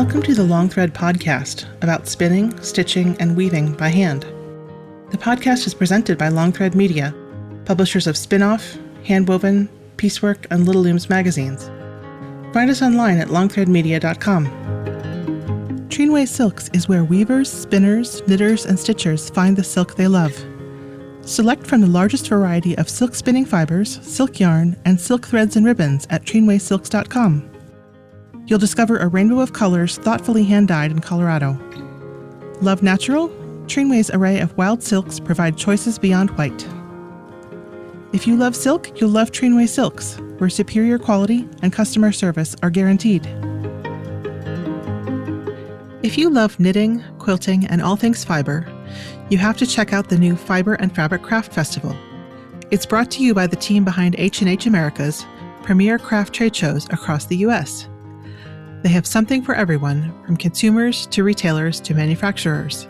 Welcome to the Long Thread podcast about spinning, stitching, and weaving by hand. The podcast is presented by Long Thread Media, publishers of Spin-Off, Handwoven, Piecework, and Little Looms magazines. Find us online at longthreadmedia.com. Trinway Silks is where weavers, spinners, knitters, and stitchers find the silk they love. Select from the largest variety of silk spinning fibers, silk yarn, and silk threads and ribbons at trinwaysilks.com. You'll discover a rainbow of colors thoughtfully hand-dyed in Colorado. Love natural? Trinway's array of wild silks provide choices beyond white. If you love silk, you'll love Trinway Silks, where superior quality and customer service are guaranteed. If you love knitting, quilting, and all things fiber, you have to check out the new Fiber and Fabric Craft Festival. It's brought to you by the team behind H&H America's premier craft trade shows across the U.S. They have something for everyone, from consumers to retailers to manufacturers.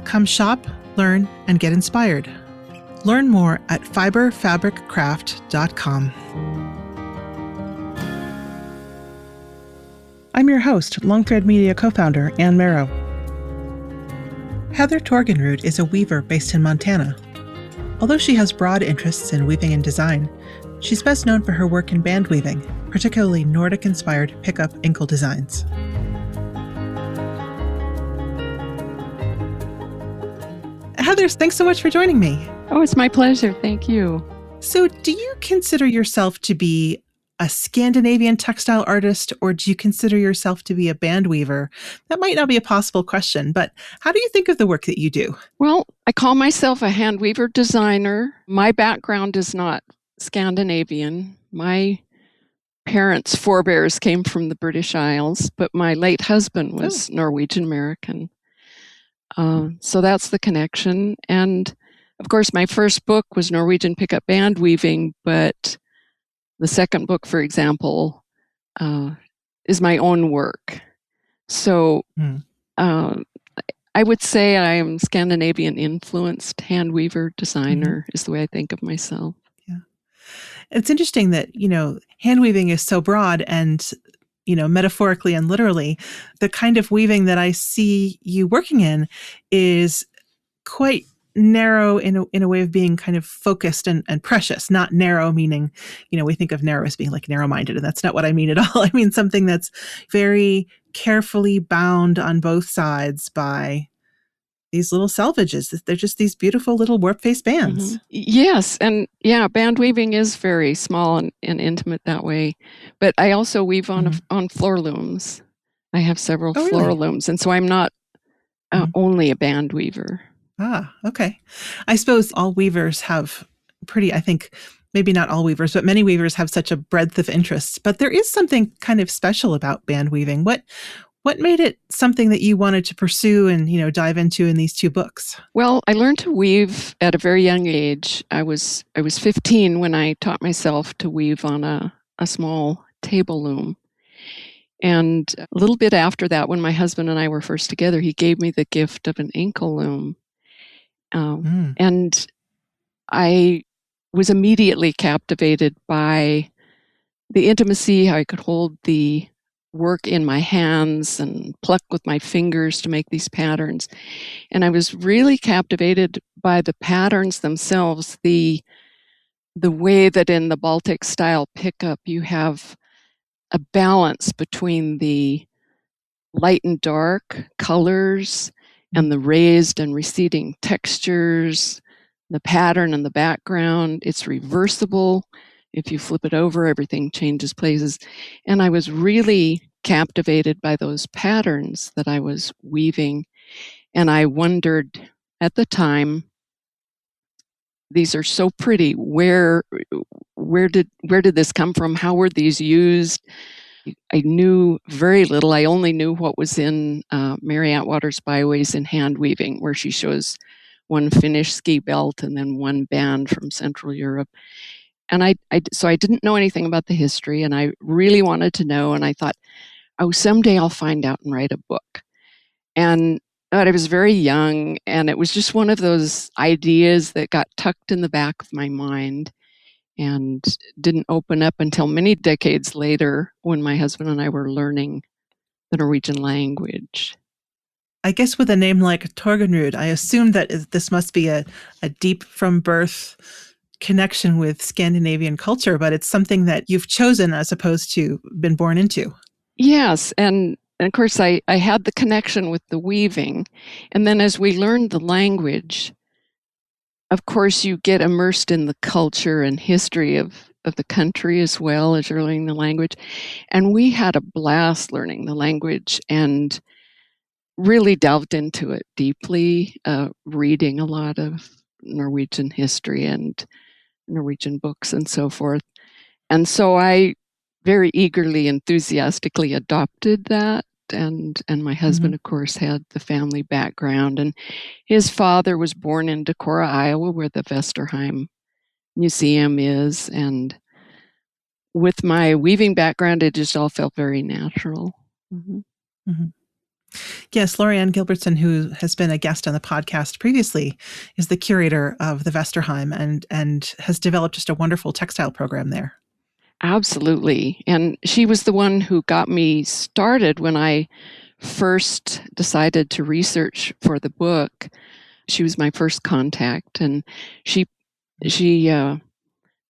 Come shop, learn, and get inspired. Learn more at fiberfabriccraft.com. I'm your host, Long Thread Media co-founder Ann Marrow. Heather Torgenrud is a weaver based in Montana. Although she has broad interests in weaving and design, she's best known for her work in bandweaving, particularly Nordic-inspired pickup ankle designs. Heather, thanks so much for joining me. Oh, it's my pleasure. Thank you. So, do you consider yourself to be a Scandinavian textile artist, or do you consider yourself to be a band weaver? That might not be a possible question, but how do you think of the work that you do? Well, I call myself a hand weaver designer. My background is not Scandinavian. My parents' forebears came from the British Isles, but my late husband was Norwegian American. So that's the connection. And of course, my first book was Norwegian Pickup Band Weaving, but the second book, for example, is my own work. So I would say I am Scandinavian influenced hand weaver designer is the way I think of myself. Yeah. It's interesting that, hand weaving is so broad and, metaphorically and literally, the kind of weaving that I see you working in is quite narrow in a way of being kind of focused and precious, not narrow meaning, we think of narrow as being like narrow-minded, and that's not what I mean at all. I mean something that's very carefully bound on both sides by these little selvages. They're just these beautiful little warp-faced bands. Mm-hmm. Yes, and band weaving is very small and intimate that way. But I also weave on floor looms. I have several floor looms, and so I'm not only a band weaver. Ah, okay. I suppose all weavers have I think maybe not all weavers, but many weavers have such a breadth of interests. But there is something kind of special about band weaving. What made it something that you wanted to pursue and, dive into in these two books? Well, I learned to weave at a very young age. I was 15 when I taught myself to weave on a small table loom. And a little bit after that, when my husband and I were first together, he gave me the gift of an ankle loom. And I was immediately captivated by the intimacy, how I could hold the work in my hands and pluck with my fingers to make these patterns. And I was really captivated by the patterns themselves, the way that in the Baltic style pickup, you have a balance between the light and dark colors and the raised and receding textures, the pattern and the background. It's reversible. If you flip it over, everything changes places. And I was really captivated by those patterns that I was weaving. And I wondered at the time, these are so pretty. Where did this come from? How were these used? I knew very little. I only knew what was in Mary Atwater's Byways in Hand Weaving, where she shows one Finnish ski belt and then one band from Central Europe. And so I didn't know anything about the history, and I really wanted to know. And I thought, someday I'll find out and write a book. But I was very young, and it was just one of those ideas that got tucked in the back of my mind. and didn't open up until many decades later when my husband and I were learning the Norwegian language. I guess with a name like Torgenrud, I assume that this must be a deep from birth connection with Scandinavian culture, but it's something that you've chosen as opposed to been born into. Yes, and of course I had the connection with the weaving. And then as we learned the language, of course you get immersed in the culture and history of the country as well as you're learning the language. And we had a blast learning the language and really delved into it deeply, reading a lot of Norwegian history and Norwegian books and so forth. And so I very eagerly, enthusiastically adopted that. And my husband, of course, had the family background. And his father was born in Decorah, Iowa, where the Vesterheim Museum is. And with my weaving background, it just all felt very natural. Mm-hmm. Mm-hmm. Yes, Lorianne Gilbertson, who has been a guest on the podcast previously, is the curator of the Vesterheim and has developed just a wonderful textile program there. Absolutely. And she was the one who got me started when I first decided to research for the book. She was my first contact, and she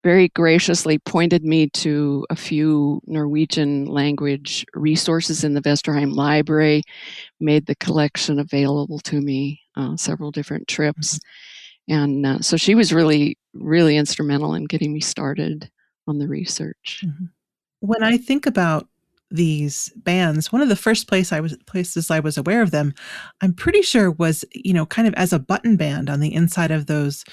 very graciously pointed me to a few Norwegian language resources in the Vesterheim Library, made the collection available to me several different trips. And so she was really, really instrumental in getting me started on the research. When I think about these bands, one of the first places I was aware of them, I'm pretty sure was, kind of as a button band on the inside of those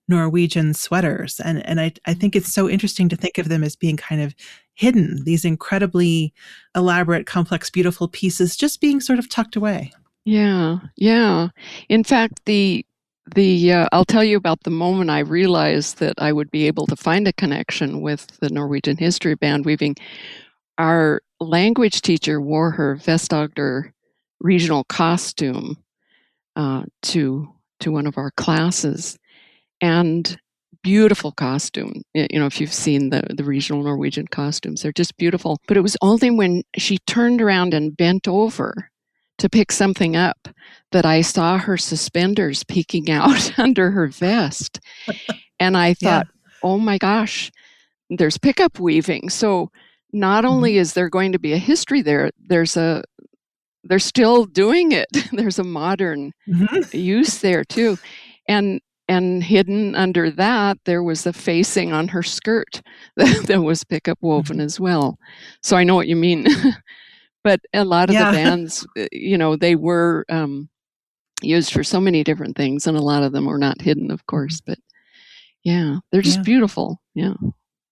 Norwegian sweaters. And I think it's so interesting to think of them as being kind of hidden, these incredibly elaborate, complex, beautiful pieces just being sort of tucked away. Yeah. In fact, I'll tell you about the moment I realized that I would be able to find a connection with the Norwegian history of bandweaving. Our language teacher wore her Vest-Agder regional costume to one of our classes, and beautiful costume. If you've seen the regional Norwegian costumes, they're just beautiful. But it was only when she turned around and bent over to pick something up that I saw her suspenders peeking out under her vest. And I thought, oh my gosh, there's pickup weaving. So not only is there going to be a history there, they're still doing it. There's a modern use there too. And hidden under that, there was a facing on her skirt that was pickup woven as well. So I know what you mean. But a lot of the bands, they were used for so many different things, and a lot of them were not hidden, of course. But yeah, they're just beautiful. Yeah,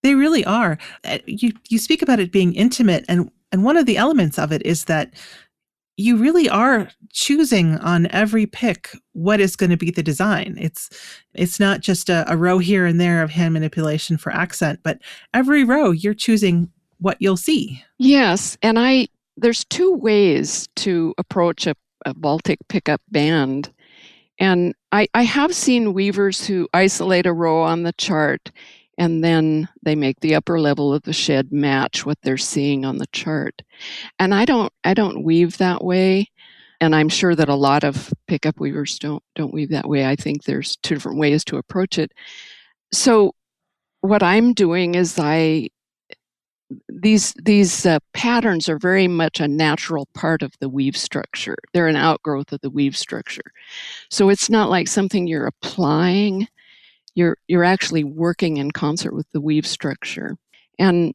they really are. You speak about it being intimate, and one of the elements of it is that you really are choosing on every pick what is going to be the design. It's not just a row here and there of hand manipulation for accent, but every row you're choosing what you'll see. Yes, and there's two ways to approach a Baltic pickup band. And I have seen weavers who isolate a row on the chart and then they make the upper level of the shed match what they're seeing on the chart. And I don't weave that way. And I'm sure that a lot of pickup weavers don't weave that way. I think there's two different ways to approach it. So what I'm doing is these patterns are very much a natural part of the weave structure. They're an outgrowth of the weave structure. So it's not like something you're applying. You're actually working in concert with the weave structure. And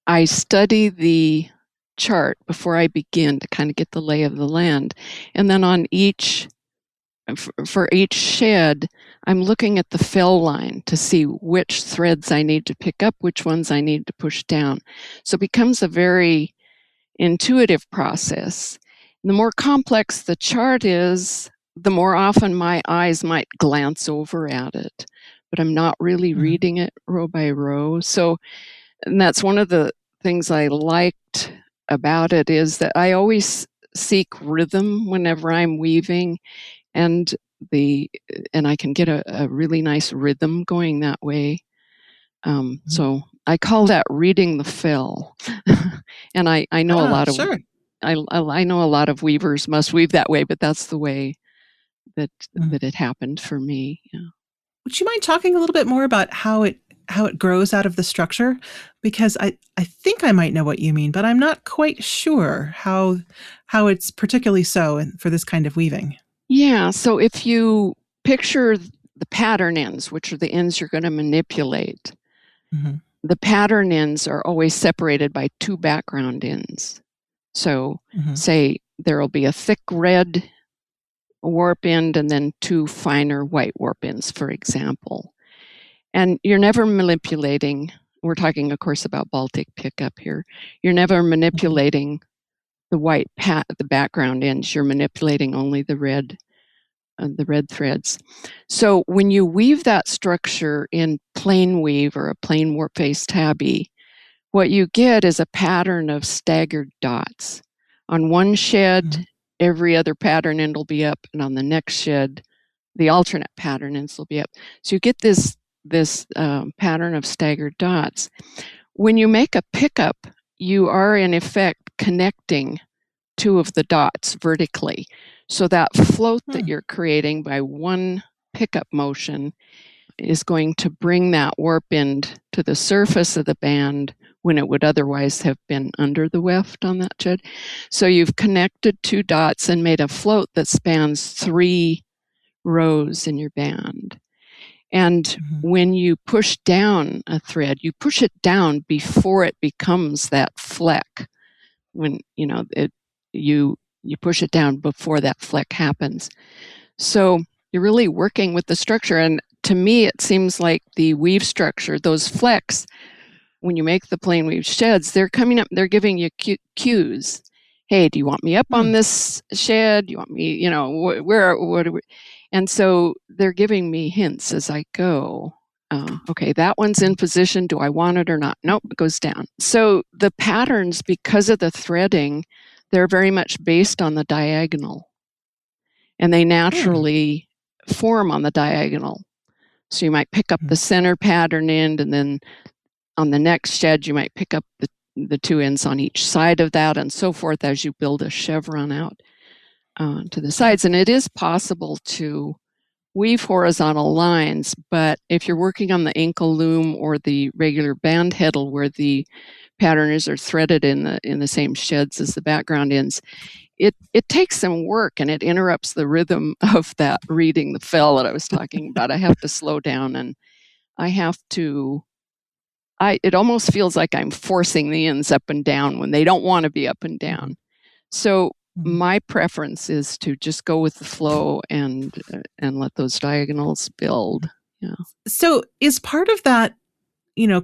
I study the chart before I begin to kind of get the lay of the land. And then for each shed, I'm looking at the fell line to see which threads I need to pick up, which ones I need to push down. So it becomes a very intuitive process. And the more complex the chart is, the more often my eyes might glance over at it, but I'm not really reading it row by row. So, and that's one of the things I liked about it, is that I always seek rhythm whenever I'm weaving, and I can get a really nice rhythm going that way. So I call that reading the fell. And I know a lot of I know a lot of weavers must weave that way, but that's the way that it happened for me. Yeah. Would you mind talking a little bit more about how it grows out of the structure? Because I think I might know what you mean, but I'm not quite sure how it's particularly so for this kind of weaving. Yeah, so if you picture the pattern ends, which are the ends you're going to manipulate, the pattern ends are always separated by two background ends. So say there will be a thick red warp end and then two finer white warp ends, for example. And you're never manipulating, we're talking, of course, about Baltic pickup here. You're never manipulating the white the background ends. You're manipulating only the red threads. So when you weave that structure in plain weave or a plain warp face tabby, what you get is a pattern of staggered dots. On one shed, every other pattern end will be up, and on the next shed, the alternate pattern ends will be up. So you get this pattern of staggered dots. When you make a pickup, you are in effect connecting two of the dots vertically. So that float that you're creating by one pickup motion is going to bring that warp end to the surface of the band when it would otherwise have been under the weft on that shed. So you've connected two dots and made a float that spans 3 rows in your band. And when you push down a thread, you push it down before it becomes that fleck. When you push it down before that fleck happens. So you're really working with the structure. And to me, it seems like the weave structure, those flecks, when you make the plain weave sheds, they're coming up, they're giving you cues. Hey, do you want me up on this shed? Do you want me, what are we? And so they're giving me hints as I go. Okay, that one's in position. Do I want it or not? Nope, it goes down. So the patterns, because of the threading, they're very much based on the diagonal. And they naturally form on the diagonal. So you might pick up the center pattern end, and then on the next shed, you might pick up the two ends on each side of that, and so forth as you build a chevron out to the sides. And it is possible to weave horizontal lines, but if you're working on the ankle loom or the regular band heddle where the patterners are threaded in the same sheds as the background ends, it takes some work and it interrupts the rhythm of that reading the fell that I was talking about. I have to slow down and it almost feels like I'm forcing the ends up and down when they don't want to be up and down. So my preference is to just go with the flow and let those diagonals build. Yeah. So is part of that,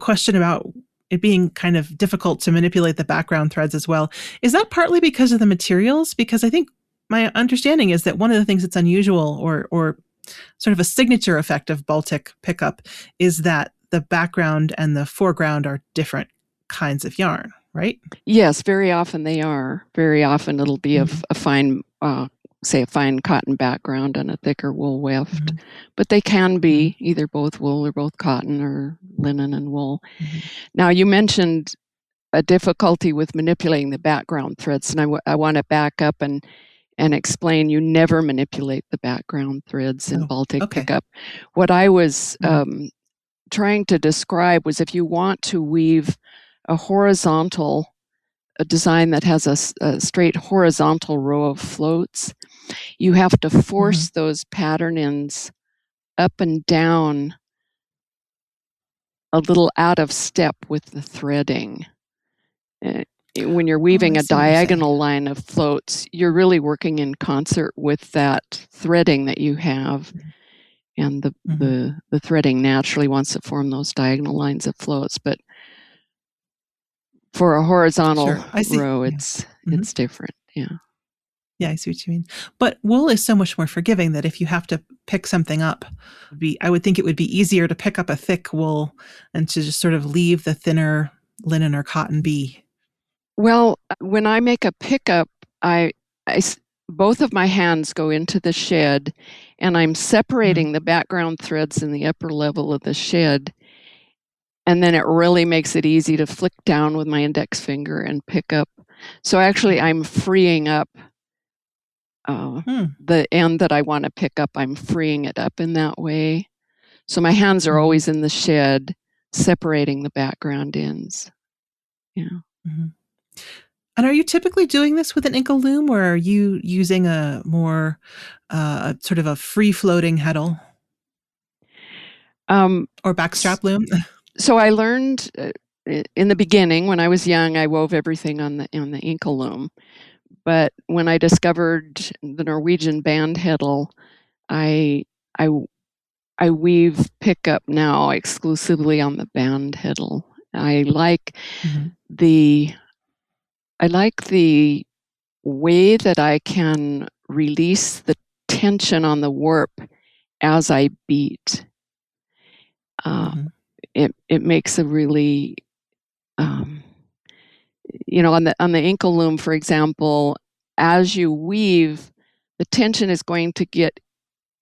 question about it being kind of difficult to manipulate the background threads as well, is that partly because of the materials? Because I think my understanding is that one of the things that's unusual or sort of a signature effect of Baltic pickup is that the background and the foreground are different kinds of yarn, right? Yes, very often they are. Very often it'll be a fine, say a fine cotton background and a thicker wool weft. But they can be either both wool or both cotton or linen and wool. Now, you mentioned a difficulty with manipulating the background threads, and I want to back up and explain you never manipulate the background threads in Baltic pickup. What I was trying to describe was if you want to weave a design that has a straight horizontal row of floats, you have to force those pattern ends up and down a little out of step with the threading. When you're weaving a diagonal line of floats, you're really working in concert with that threading that you have. And the threading naturally wants to form those diagonal lines of floats. But for a horizontal row, it's different. Yeah. Yeah, I see what you mean. But wool is so much more forgiving that if you have to pick something up, I would think it would be easier to pick up a thick wool and to just sort of leave the thinner linen or cotton be. Well, when I make a pickup, both of my hands go into the shed, and I'm separating the background threads in the upper level of the shed. And then it really makes it easy to flick down with my index finger and pick up So actually, I'm freeing up the end that I want to pick up. I'm freeing it up in that way. So my hands are always in the shed, separating the background ends. Yeah. Mm-hmm. And are you typically doing this with an inkle loom, or are you using a more sort of a free-floating heddle or backstrap loom? So I learned in the beginning, when I was young, I wove everything on the inkle loom. But when I discovered the Norwegian band heddle, I weave pickup now exclusively on the band heddle. I like the way that I can release the tension on the warp as I beat. It makes a really on the inkle loom, for example, as you weave, the tension is going to get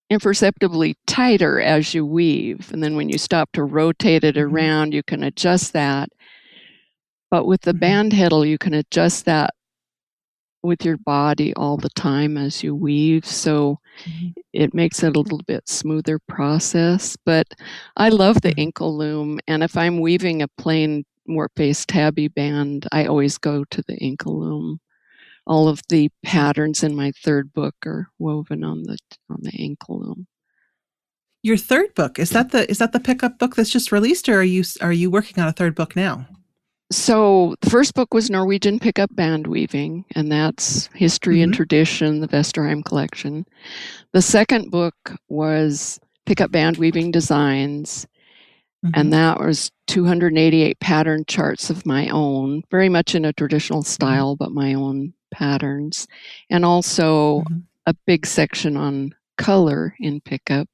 imperceptibly tighter as you weave, and then when you stop to rotate it around, you can adjust that. But with the band heddle, you can adjust that with your body all the time as you weave, so it makes it a little bit smoother process. But I love the inkle loom, and if I'm weaving a plain warp-based tabby band, I always go to the inkle loom. All of the patterns in my third book are woven on the inkle loom. Your third book, is that the pickup book that's just released, or are you working on a third book now? So the first book was Norwegian Pickup Bandweaving, and that's History and Tradition, the Vesterheim collection. The second book was Pickup Bandweaving Designs, and that was 288 pattern charts of my own, very much in a traditional style, but my own patterns, and also a big section on color in pickup.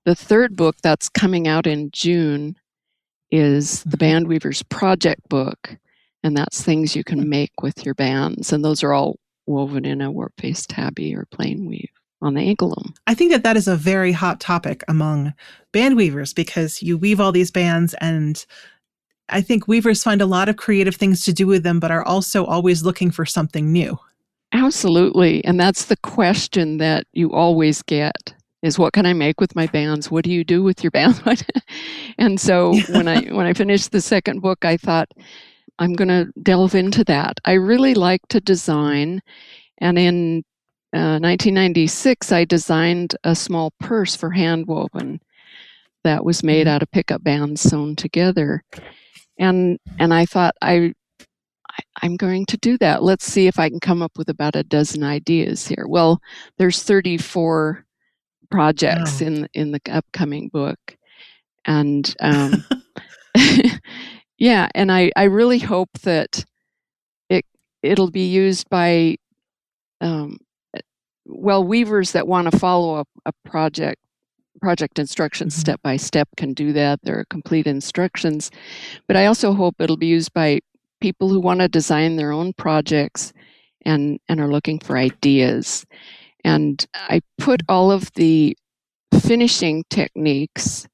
The third book that's coming out in June is the Bandweaver's Project book, and that's things you can make with your bands, and those are all woven in a warp-based tabby or plain weave on the ankle loom. I think that is a very hot topic among band weavers, because you weave all these bands, and I think weavers find a lot of creative things to do with them, but are also always looking for something new. Absolutely, and that's the question that you always get. Is what can I make with my bands? What do you do with your bands? And so when I finished the second book, I thought, I'm going to delve into that. I really like to design. And in 1996, I designed a small purse for handwoven that was made out of pickup bands sewn together. And I thought, I'm going to do that. Let's see if I can come up with about a dozen ideas here. Well, there's 34 projects in the upcoming book, and yeah, and I really hope that it'll be used by weavers that want to follow a project instructions step by step can do that. There are complete instructions, but I also hope it'll be used by people who want to design their own projects and are looking for ideas. And I put all of the finishing techniques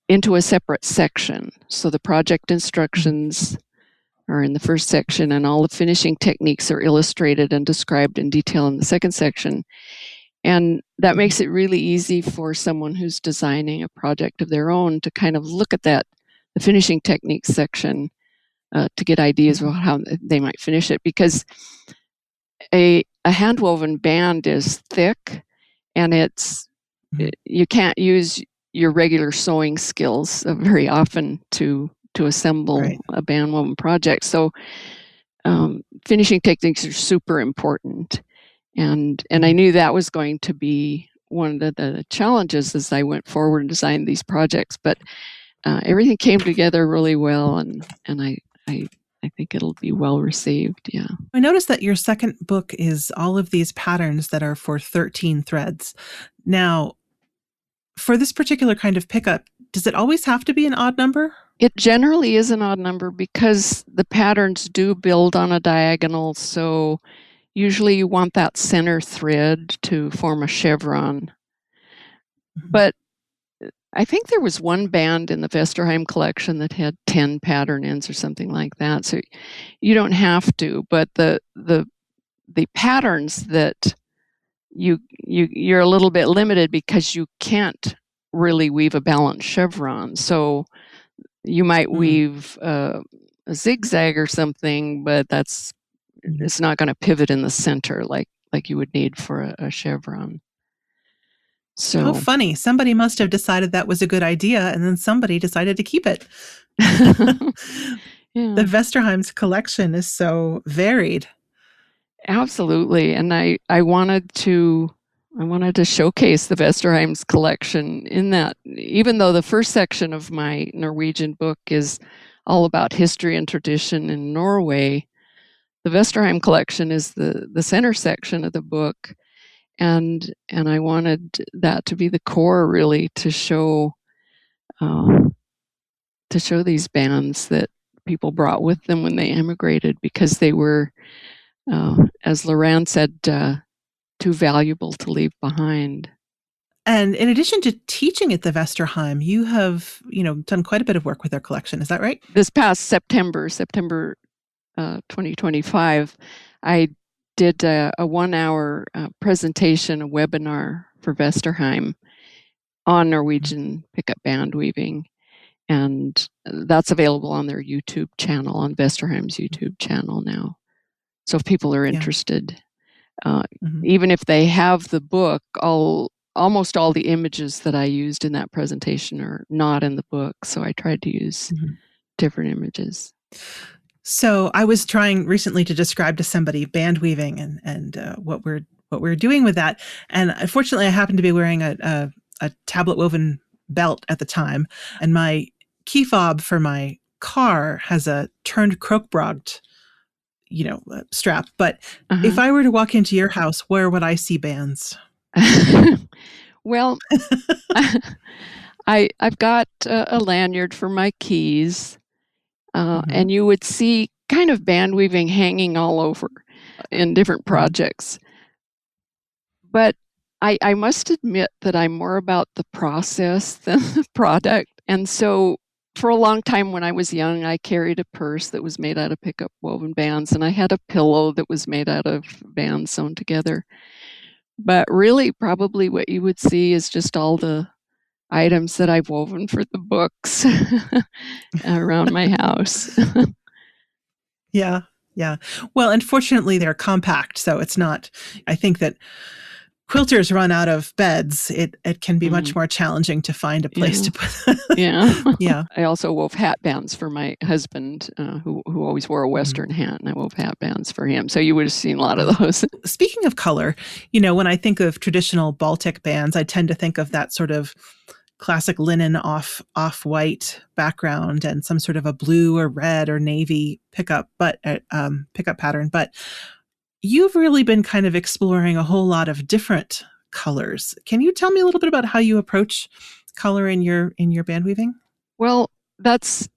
into a separate section. So the project instructions are in the first section, and all the finishing techniques are illustrated and described in detail in the second section. And that makes it really easy for someone who's designing a project of their own to kind of look at the finishing techniques section to get ideas about how they might finish it. Because a handwoven band is thick, and you can't use your regular sewing skills very often to assemble a bandwoven project. So finishing techniques are super important. And I knew that was going to be one of the challenges as I went forward and designed these projects. But everything came together really well, and I think it'll be well received. Yeah. I noticed that your second book is all of these patterns that are for 13 threads. Now, for this particular kind of pickup, does it always have to be an odd number? It generally is an odd number because the patterns do build on a diagonal. So usually you want that center thread to form a chevron. But I think there was one band in the Vesterheim collection that had 10 pattern ends or something like that. So you don't have to, but the patterns that you're a little bit limited because you can't really weave a balanced chevron. So you might weave a zigzag or something, but it's not going to pivot in the center like you would need for a chevron. So how funny. Somebody must have decided that was a good idea, and then somebody decided to keep it. Yeah. The Vesterheim's collection is so varied. Absolutely. And I wanted to showcase the Vesterheim's collection in that, even though the first section of my Norwegian book is all about history and tradition in Norway, the Vesterheim collection is the center section of the book. And I wanted that to be the core, really, to show these bands that people brought with them when they emigrated, because they were, as Lorraine said, too valuable to leave behind. And in addition to teaching at the Vesterheim, you have, done quite a bit of work with their collection. Is that right? This past September 2025, I did a 1-hour presentation, a webinar for Vesterheim on Norwegian pickup band weaving. And that's available on their YouTube channel, on Vesterheim's YouTube channel now. So if people are interested, even if they have the book, almost all the images that I used in that presentation are not in the book. So I tried to use different images. So I was trying recently to describe to somebody band weaving and what we're doing with that. And unfortunately, I happened to be wearing a tablet woven belt at the time. And my key fob for my car has a turned krokbragd, strap. But if I were to walk into your house, where would I see bands? Well, I've got a lanyard for my keys, and you would see kind of band weaving hanging all over in different projects. But I must admit that I'm more about the process than the product. And so for a long time when I was young, I carried a purse that was made out of pickup woven bands, and I had a pillow that was made out of bands sewn together. But really, probably what you would see is just all the items that I've woven for the books around my house. Yeah. Well, unfortunately, they're compact, so it's not. I think that quilters run out of beds. It can be much more challenging to find a place to put. Yeah. I also wove hat bands for my husband, who always wore a Western hat, and I wove hat bands for him. So you would have seen a lot of those. Speaking of color, when I think of traditional Baltic bands, I tend to think of that sort of classic linen off-white background and some sort of a blue or red or navy pickup pattern. But you've really been kind of exploring a whole lot of different colors. Can you tell me a little bit about how you approach color in your band weaving? Well, that's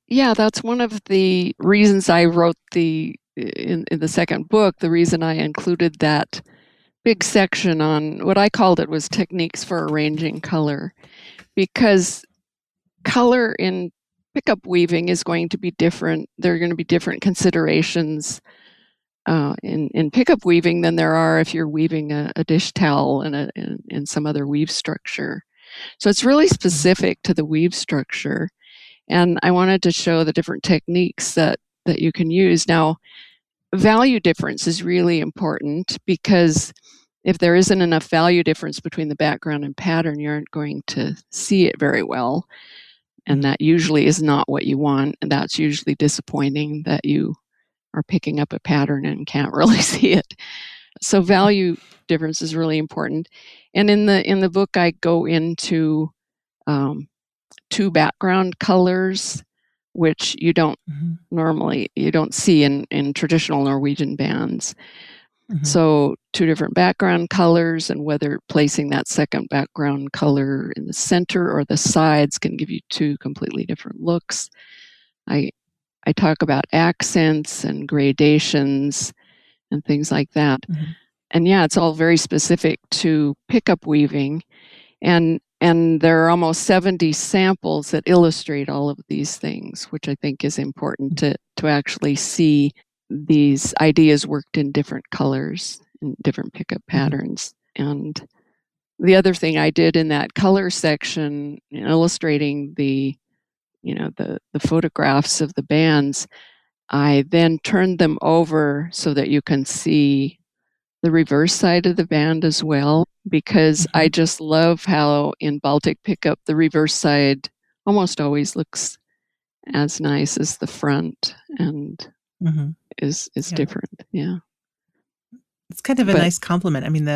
one of the reasons I wrote in the second book. The reason I included that big section on what I called it was techniques for arranging color, because color in pickup weaving is going to be different. There are going to be different considerations in pickup weaving than there are if you're weaving a dish towel in some other weave structure. So it's really specific to the weave structure. And I wanted to show the different techniques that you can use. Now, value difference is really important, because if there isn't enough value difference between the background and pattern, you aren't going to see it very well. And that usually is not what you want. And that's usually disappointing, that you are picking up a pattern and can't really see it. So value difference is really important. And in the book, I go into 2 background colors, which you don't see in traditional Norwegian bands. So 2 different background colors, and whether placing that second background color in the center or the sides can give you 2 completely different looks. I talk about accents and gradations and things like that. And it's all very specific to pickup weaving. And And there are almost 70 samples that illustrate all of these things, which I think is important to actually see these ideas worked in different colors and different pickup patterns. And the other thing I did in that color section, illustrating the photographs of the bands, I then turned them over so that you can see the reverse side of the band as well, because I just love how in Baltic pickup, the reverse side almost always looks as nice as the front and is different. Yeah. It's kind of a nice compliment. I mean,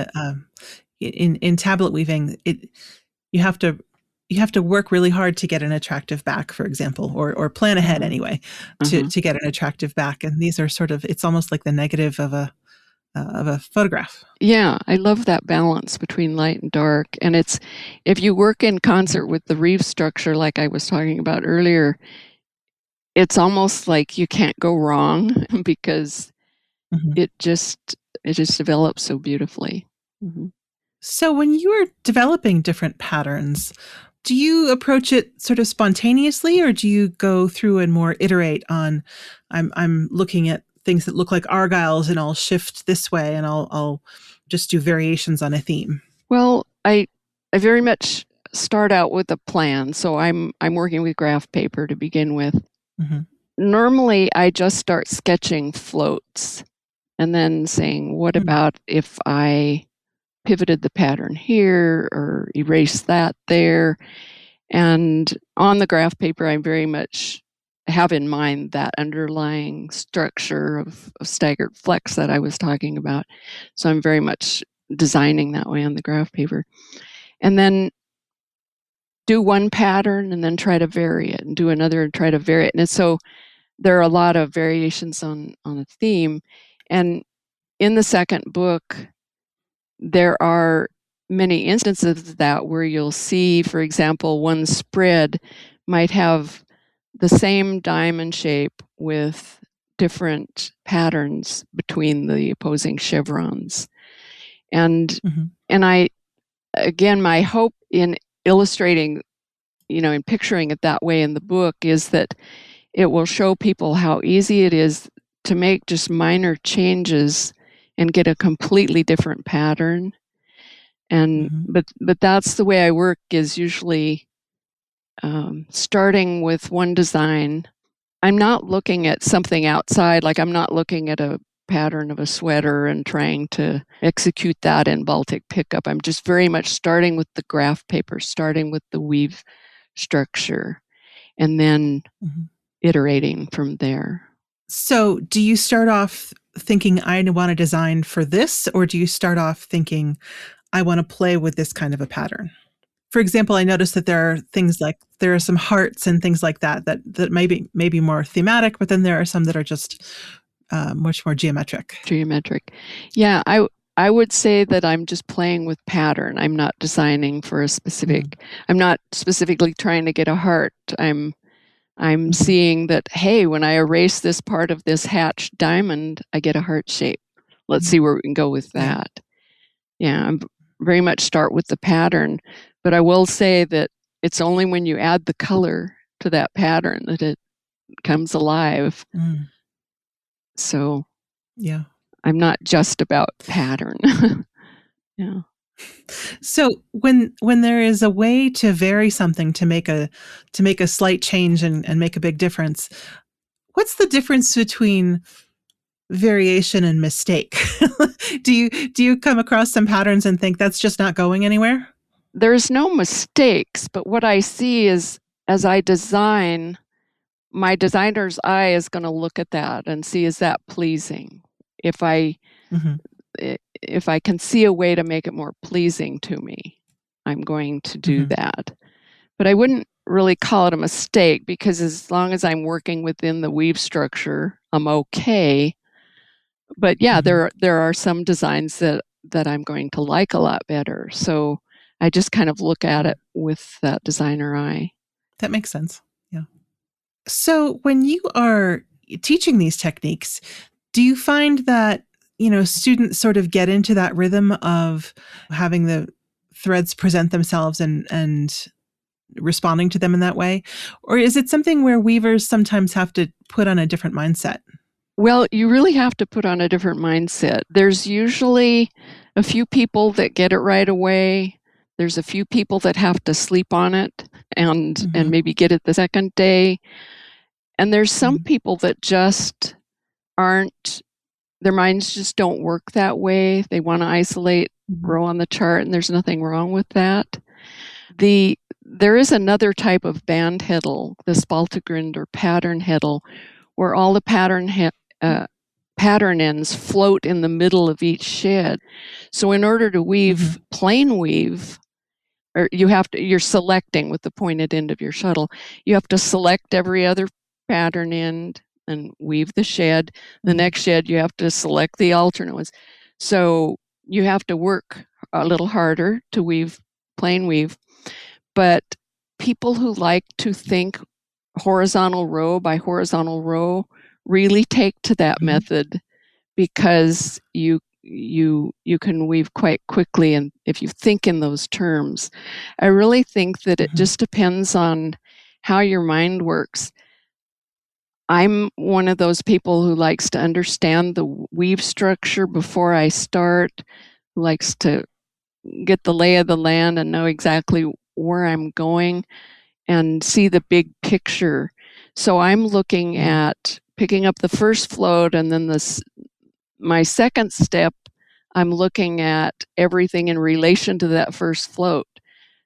in tablet weaving, you have to work really hard to get an attractive back, for example, or plan ahead anyway to get an attractive back. And these are it's almost like the negative of a photograph. Yeah, I love that balance between light and dark. And if you work in concert with the reeve structure, like I was talking about earlier, it's almost like you can't go wrong because it just develops so beautifully. So when you are developing different patterns, do you approach it sort of spontaneously, or do you go through and more iterate on, I'm looking at things that look like argyles and I'll shift this way and I'll just do variations on a theme? Well, I very much start out with a plan. So I'm working with graph paper to begin with. Normally, I just start sketching floats and then saying, what about if I pivoted the pattern here or erased that there? And on the graph paper, I very much have in mind that underlying structure of staggered flex that I was talking about. So I'm very much designing that way on the graph paper. And then do one pattern and then try to vary it, and do another and try to vary it. And so there are a lot of variations on a theme. And in the second book, there are many instances of that where you'll see, for example, one spread might have the same diamond shape with different patterns between the opposing chevrons. And I, again, my hope in illustrating, in picturing it that way in the book is that it will show people how easy it is to make just minor changes and get a completely different pattern. And but that's the way I work, is usually starting with one design. I'm not looking at something outside, like I'm not looking at a pattern of a sweater and trying to execute that in Baltic pickup. I'm just very much starting with the graph paper, starting with the weave structure, and then iterating from there. So do you start off thinking, I want to design for this, or do you start off thinking, I want to play with this kind of a pattern? For example, I noticed that there are things like, there are some hearts and things like that may be more thematic, but then there are some that are just much more geometric. Yeah, I would say that I'm just playing with pattern. I'm not designing for a specific, I'm not specifically trying to get a heart. I'm seeing that, hey, when I erase this part of this hatched diamond, I get a heart shape. Let's see where we can go with that. Yeah, I'm very much start with the pattern. But I will say that it's only when you add the color to that pattern that it comes alive. So yeah, I'm not just about pattern. Yeah. So when there is a way to vary something to make a slight change and make a big difference, what's the difference between variation and mistake? Do you come across some patterns and think that's just not going anywhere? There's no mistakes, but what I see is, as I design, my designer's eye is going to look at that and see, is that pleasing? If I can see a way to make it more pleasing to me, I'm going to do that. But I wouldn't really call it a mistake, because as long as I'm working within the weave structure, I'm okay. But yeah, there are some designs that I'm going to like a lot better. So I just kind of look at it with that designer eye. That makes sense. Yeah. So when you are teaching these techniques, do you find that, students sort of get into that rhythm of having the threads present themselves and responding to them in that way? Or is it something where weavers sometimes have to put on a different mindset? Well, you really have to put on a different mindset. There's usually a few people that get it right away. There's a few people that have to sleep on it and maybe get it the second day. And there's some people that just aren't, their minds just don't work that way. They want to isolate, grow on the chart, and there's nothing wrong with that. There is another type of band heddle, the Spaltegrind or pattern heddle, where all the pattern ends float in the middle of each shed. So in order to weave plain weave, or you're selecting with the pointed end of your shuttle, you have to select every other pattern end and weave the shed. The next shed, you have to select the alternate ones. So you have to work a little harder to weave plain weave. But people who like to think horizontal row by horizontal row really take to that method, because you can weave quite quickly, and if you think in those terms. I really think that it just depends on how your mind works. I'm one of those people who likes to understand the weave structure before I start, who likes to get the lay of the land and know exactly where I'm going and see the big picture. So I'm looking at picking up the first float, and then my second step, I'm looking at everything in relation to that first float.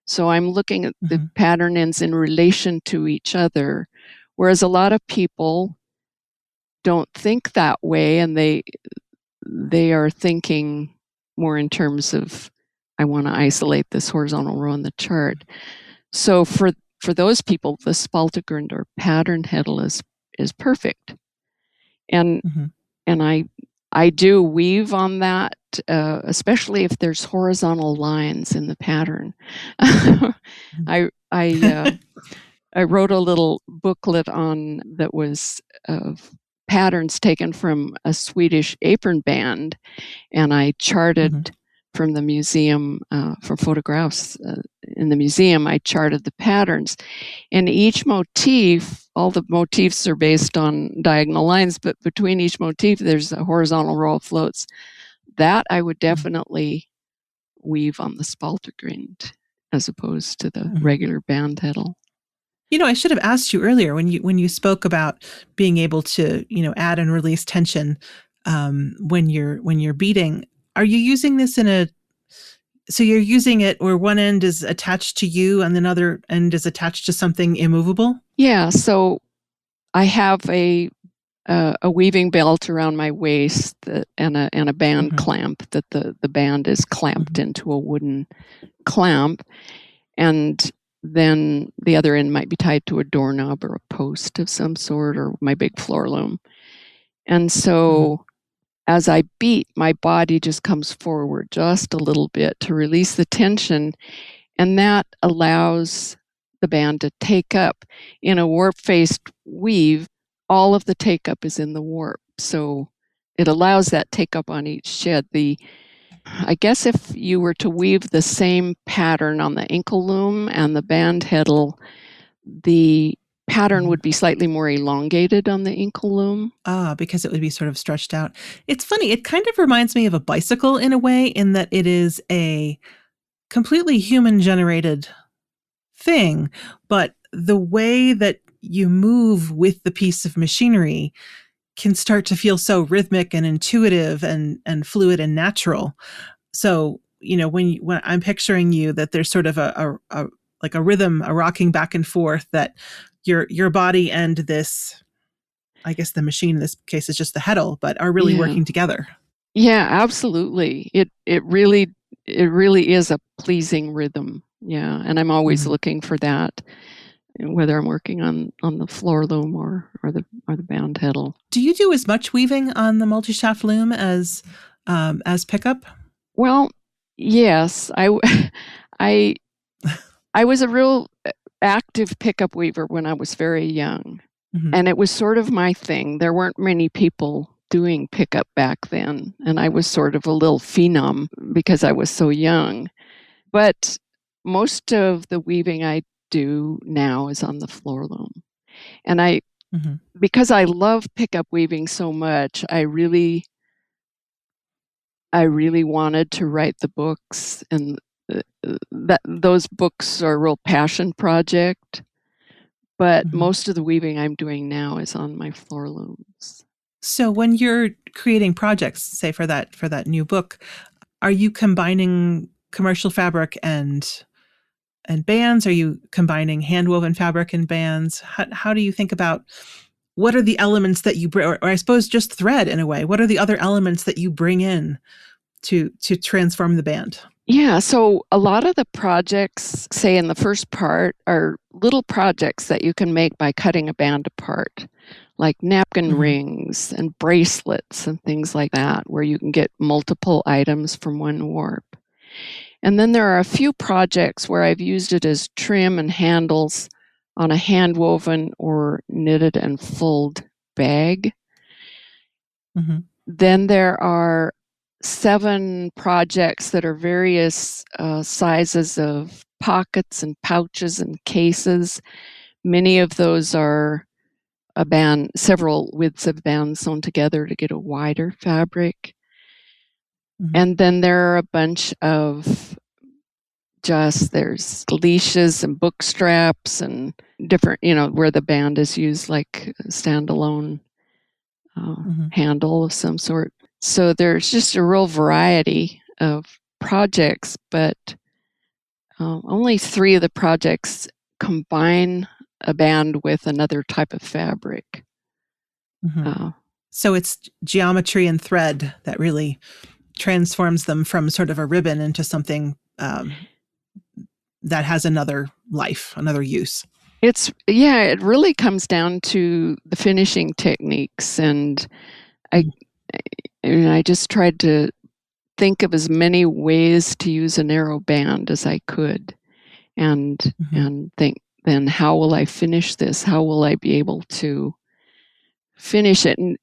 So I'm looking at the pattern ends in relation to each other, whereas a lot of people don't think that way, and they are thinking more in terms of, I want to isolate this horizontal row in the chart. So for those people, the Spaltegrind or pattern heddle is perfect. And I do weave on that, especially if there's horizontal lines in the pattern. I wrote a little booklet that was of patterns taken from a Swedish apron band, and I charted from the museum, from photographs in the museum. I charted the patterns, and each motif, all the motifs are based on diagonal lines, but between each motif there's a horizontal row of floats. That I would definitely weave on the Spaltegrind as opposed to the regular band heddle. I should have asked you earlier when you spoke about being able to, add and release tension when you're beating. Are you using this so you're using it where one end is attached to you and another end is attached to something immovable? Yeah. So I have a weaving belt around my waist and a band clamp that the band is clamped into a wooden clamp, and then the other end might be tied to a doorknob or a post of some sort, or my big floor loom. And so as I beat, my body just comes forward just a little bit to release the tension, and that allows the band to take up. In a warp-faced weave, all of the take-up is in the warp, so it allows that take-up on each shed. I guess if you were to weave the same pattern on the ankle loom and the band heddle, the pattern would be slightly more elongated on the ankle loom. Because it would be sort of stretched out. It's funny. It kind of reminds me of a bicycle in a way, in that it is a completely human-generated thing, but the way that you move with the piece of machinery can start to feel so rhythmic and intuitive and fluid and natural. So, when I'm picturing you, that there's sort of a rhythm, a rocking back and forth, that your body and this, I guess the machine in this case is just the heddle, but are really working together. Yeah, absolutely. It really is a pleasing rhythm. Yeah, and I'm always looking for that, whether I'm working on the floor loom or the band heddle. Do you do as much weaving on the multi-shaft loom as pickup? Well, yes. I was a real active pickup weaver when I was very young, and it was sort of my thing. There weren't many people doing pickup back then, and I was sort of a little phenom because I was so young. But most of the weaving I do now is on the floor loom. And because I love pickup weaving so much, I really wanted to write the books, and those books are a real passion project. But most of the weaving I'm doing now is on my floor looms. So when you're creating projects, say for that new book, are you combining commercial fabric and bands? Are you combining hand-woven fabric and bands? How do you think about what are the elements that you bring, or I suppose just thread in a way? What are the other elements that you bring in to transform the band? Yeah, so a lot of the projects, say in the first part, are little projects that you can make by cutting a band apart, like napkin rings and bracelets and things like that, where you can get multiple items from one warp. And then there are a few projects where I've used it as trim and handles on a hand-woven or knitted and fulled bag. Then there are 7 projects that are various sizes of pockets and pouches and cases. Many of those are a band, several widths of bands sewn together to get a wider fabric. And then there are a bunch of there's leashes and book straps and different, where the band is used like a standalone handle of some sort. So there's just a real variety of projects, but only 3 of the projects combine a band with another type of fabric. So it's geometry and thread that really transforms them from sort of a ribbon into something that has another life, another use. It really comes down to the finishing techniques, and I just tried to think of as many ways to use a narrow band as I could, and think, then how will I finish this? How will I be able to finish it? And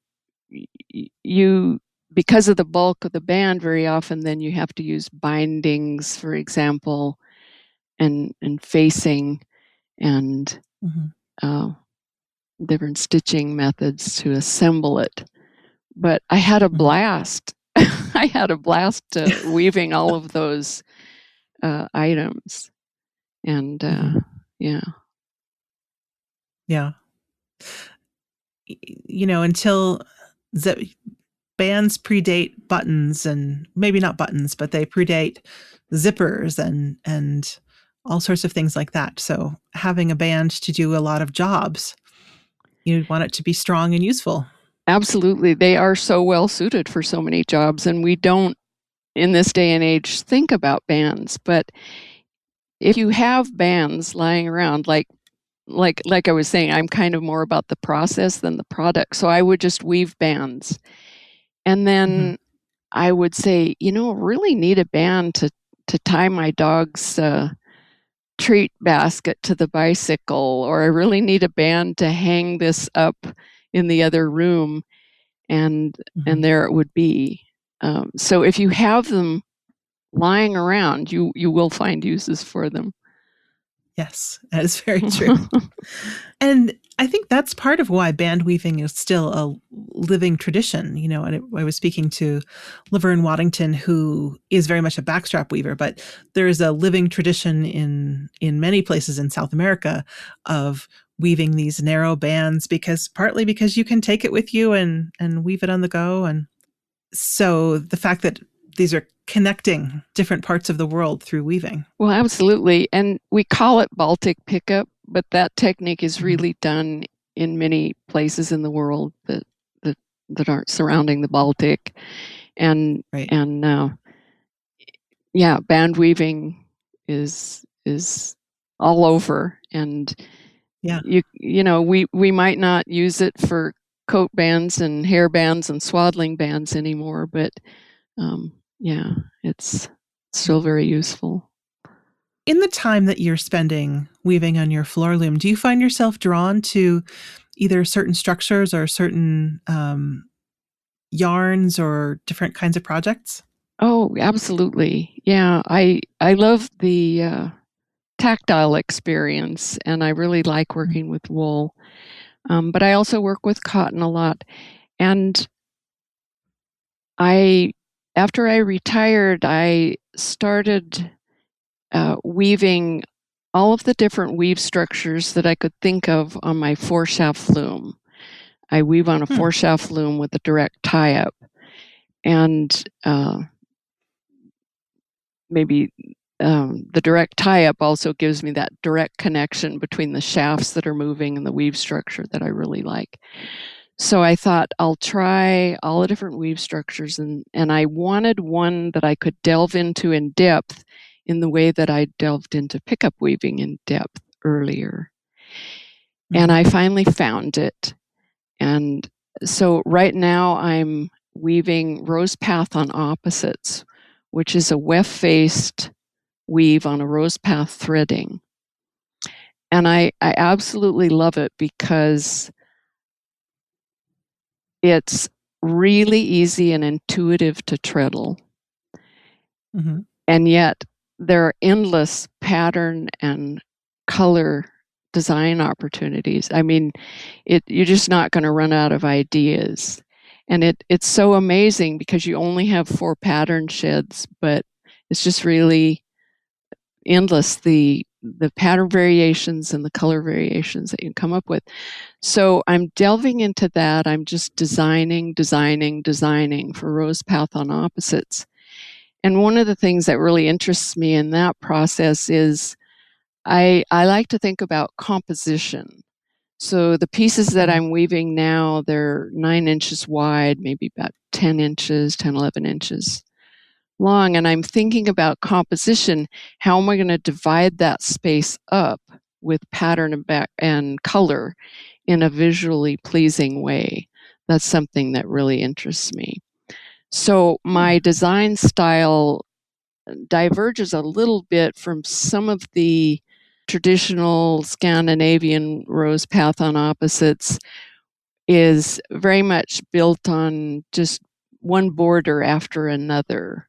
because of the bulk of the band, very often then you have to use bindings, for example, and facing and different stitching methods to assemble it. But I had a blast. I had a blast weaving all of those items. And yeah. Until bands predate buttons, and maybe not buttons, but they predate zippers and all sorts of things like that. So having a band to do a lot of jobs, you want it to be strong and useful. Absolutely. They are so well suited for so many jobs, and we don't, in this day and age, think about bands. But if you have bands lying around, like I was saying, I'm kind of more about the process than the product. So I would just weave bands. And then I would say, really need a band to tie my dog's treat basket to the bicycle, or I really need a band to hang this up in the other room. And there it would be. So if you have them lying around, you will find uses for them. Yes, that is very true. And I think that's part of why band weaving is still a living tradition. And I was speaking to Laverne Waddington, who is very much a backstrap weaver, but there is a living tradition in many places in South America of weaving these narrow bands, partly because you can take it with you and weave it on the go. And so the fact that these are connecting different parts of the world through weaving. Well, absolutely. And we call it Baltic pickup, but that technique is really done in many places in the world that aren't surrounding the Baltic. And band weaving is all over. And we might not use it for coat bands and hair bands and swaddling bands anymore, but it's still very useful. In the time that you're spending weaving on your floor loom, do you find yourself drawn to either certain structures or certain yarns or different kinds of projects? Oh, absolutely. Yeah, I love the tactile experience, and I really like Mm. working with wool. But I also work with cotton a lot. And I, after I retired, I started weaving all of the different weave structures that I could think of on my 4-shaft loom. I weave on a Hmm. 4-shaft loom with a direct tie-up, and maybe the direct tie-up also gives me that direct connection between the shafts that are moving and the weave structure that I really like. So I thought I'll try all the different weave structures, and I wanted one that I could delve into in depth in the way that I delved into pickup weaving in depth earlier. And Mm-hmm. I finally found it. And so right now I'm weaving Rose Path on Opposites, which is a weft-faced weave on a rose path threading. And I absolutely love it because it's really easy and intuitive to treadle. Mm-hmm. And yet there are endless pattern and color design opportunities. I mean, you're just not going to run out of ideas. And it's so amazing because you only have 4 pattern sheds, but it's just really endless, the pattern variations and the color variations that you can come up with. So I'm delving into that. I'm just designing for Rose Path on Opposites. And one of the things that really interests me in that process is I like to think about composition. So the pieces that Mm-hmm. I'm weaving now, they're 9 inches wide, maybe about 10 inches, 10, 11 inches long. And I'm thinking about composition. How am I going to divide that space up with pattern and color in a visually pleasing way? That's something that really interests me. So my design style diverges a little bit from some of the traditional Scandinavian rose path on opposites, is very much built on just one border after another.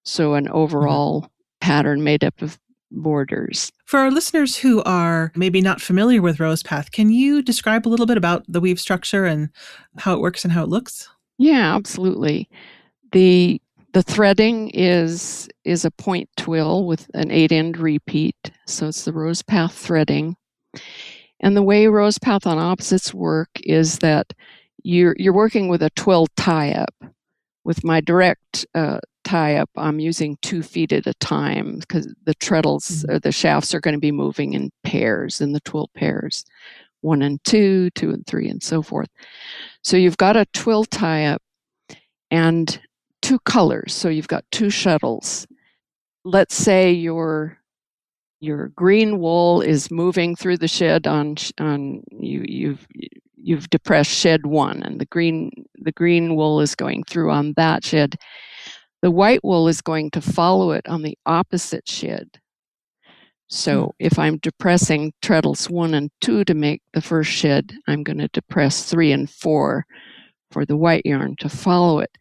So an Mm-hmm. overall pattern made up of borders. For our listeners who are maybe not familiar with Rose Path, can you describe a little bit about the weave structure and how it works and how it looks? Yeah, absolutely. The the threading is a point twill with an 8-end repeat. So it's the rose path threading. And the way rose path on opposites work is that you're working with a twill tie-up. With my direct tie-up, I'm using 2 feet at a time because the treadles Mm-hmm. or the shafts are going to be moving in pairs, in the twill pairs, 1 and 2, 2 and 3, and so forth. So you've got a twill tie-up and 2 colors. So you've got 2 shuttles. Let's say your green wool is moving through the shed on you've depressed shed 1, and the green wool is going through on that shed. The white wool is going to follow it on the opposite shed. Mm. So if I'm depressing treadles 1 and 2 to make the first shed, I'm going to depress 3 and 4 for the white yarn to follow it.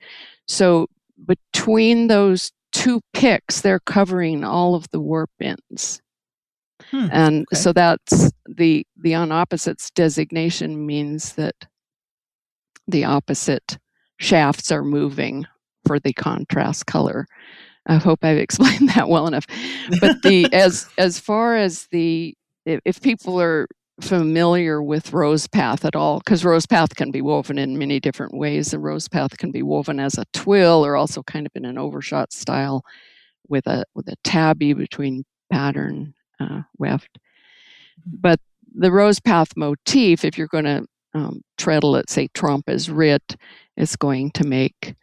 So between those 2 picks, they're covering all of the warp ends. And Okay. so that's the on opposites designation means that the opposite shafts are moving for the contrast color. I hope I've explained that well enough. But as far as if people are familiar with rose path at all, because rose path can be woven in many different ways. The rose path can be woven as a twill or also kind of in an overshot style with a tabby between pattern weft. But the rose path motif, if you're going to treadle it, say trompe as writ, is going to make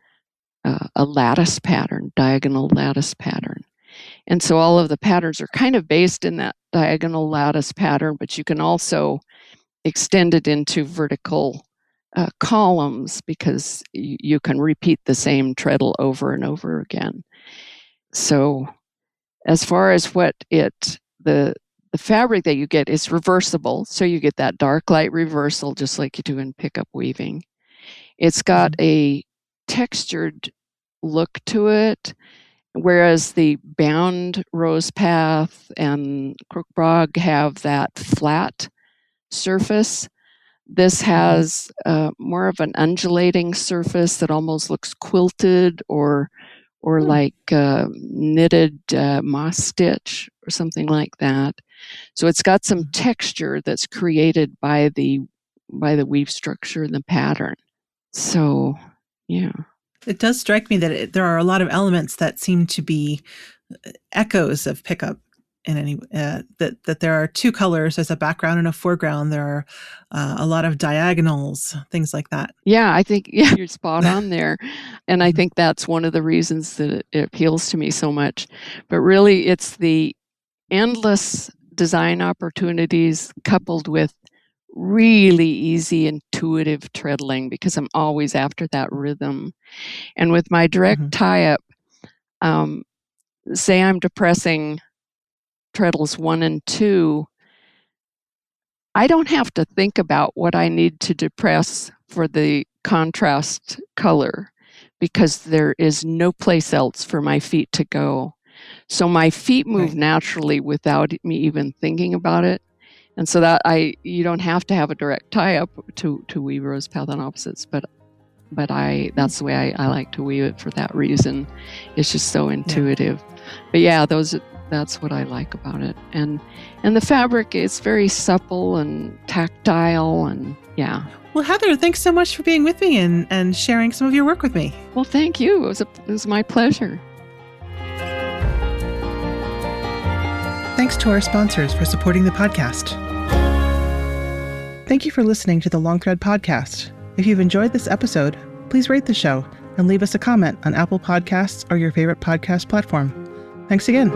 a lattice pattern, diagonal lattice pattern. And so all of the patterns are kind of based in that diagonal lattice pattern, but you can also extend it into vertical columns because you can repeat the same treadle over and over again. So as far as the fabric that you get is reversible, so you get that dark light reversal just like you do in pickup weaving. It's got Mm-hmm. a textured look to it, whereas the bound rose path and crookbrog have that flat surface. This has more of an undulating surface that almost looks quilted or like knitted moss stitch or something like that. So it's got some texture that's created by the weave structure and the pattern. So, yeah. It does strike me that there are a lot of elements that seem to be echoes of pickup in any that there are two colors, there's a background and a foreground, there are a lot of diagonals, things like that. Yeah, I think you're spot on there. And I think that's one of the reasons that it appeals to me so much. But really, it's the endless design opportunities coupled with really easy, intuitive treadling, because I'm always after that rhythm. And with my direct tie-up, say I'm depressing treadles 1 and 2, I don't have to think about what I need to depress for the contrast color, because there is no place else for my feet to go. So my feet move naturally without me even thinking about it. And so that you don't have to have a direct tie-up to weave rose path on opposites, but that's the way I like to weave it for that reason. It's just so intuitive. But yeah, that's what I like about it. And the fabric is very supple and tactile, and yeah. Well, Heather, thanks so much for being with me and sharing some of your work with me. Well, thank you. It was my pleasure. Thanks to our sponsors for supporting the podcast. Thank you for listening to the Long Thread Podcast. If you've enjoyed this episode, please rate the show and leave us a comment on Apple Podcasts or your favorite podcast platform. Thanks again.